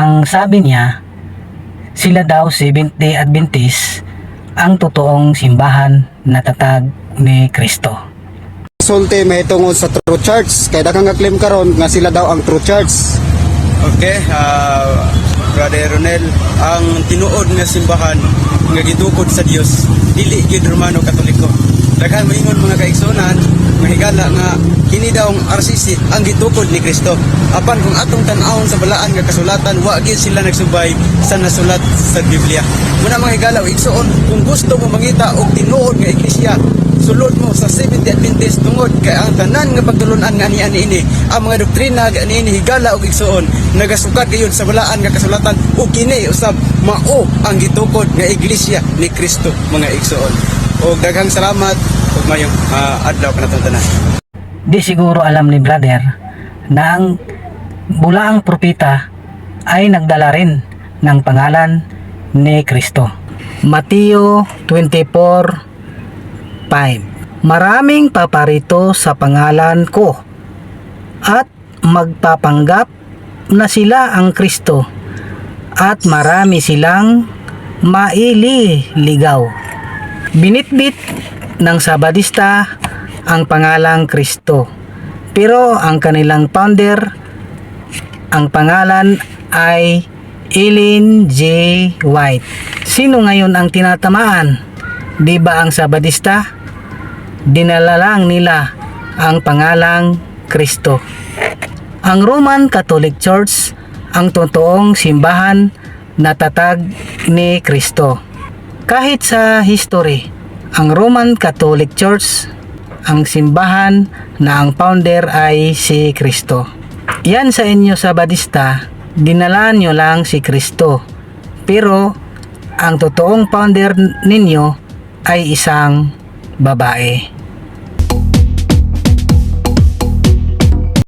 Ang sabi niya, sila daw Seventh-day Adventist ang totoong simbahan na tatag ni Kristo. Sulti may tungod sa True Church, kaya dakang nga-claim karon nga sila daw ang True Church. Okay, Brother Ronel, ang tinuod nga simbahan nga gitukod sa Dios dili gid Romano Katoliko. Daghan moingon mga kaigsunan, mahigala nga kini daw ang RCC ang gitukod ni Kristo. Apan kung atong tan-awon sa balaan nga kasulatan, wa gid sila nagsubay sa nasulat sa Biblia. Muna mga higala o igsuon, kung gusto mo mangita og tinuod nga iglesia, sulod mo sa Seventh-day Adventist tungod kay ang tanan nga pagtulunan nga ani ini, ang mga doktrina nga ani higala og igsuon nagasukad gayon sa balaan nga kasulatan ug kini usab mao ang gitukod nga iglesia ni Kristo mga igsuon. Og daghang salamat ug mayong adlaw kanatong tanan. Di siguro alam ni brother na ang bulaang propeta ay nagdala rin ng pangalan ni Kristo. Mateo 24:5. Maraming paparito sa pangalan ko at magpapanggap na sila ang Kristo at marami silang maililigaw. Binitbit ng Sabadista ang pangalang Kristo, pero ang kanilang founder, ang pangalan ay Ellen G. White. Sino ngayon ang tinatamaan? Di ba ang Sabadista? Dinala lang nila ang pangalang Kristo. Ang Roman Catholic Church ang totoong simbahan na tatag ni Kristo. Kahit sa history, ang Roman Catholic Church ang simbahan na ang founder ay si Kristo. Yan sa inyo Sabadista, dinala nyo lang si Kristo. Pero ang totoong founder ninyo ay isang babae.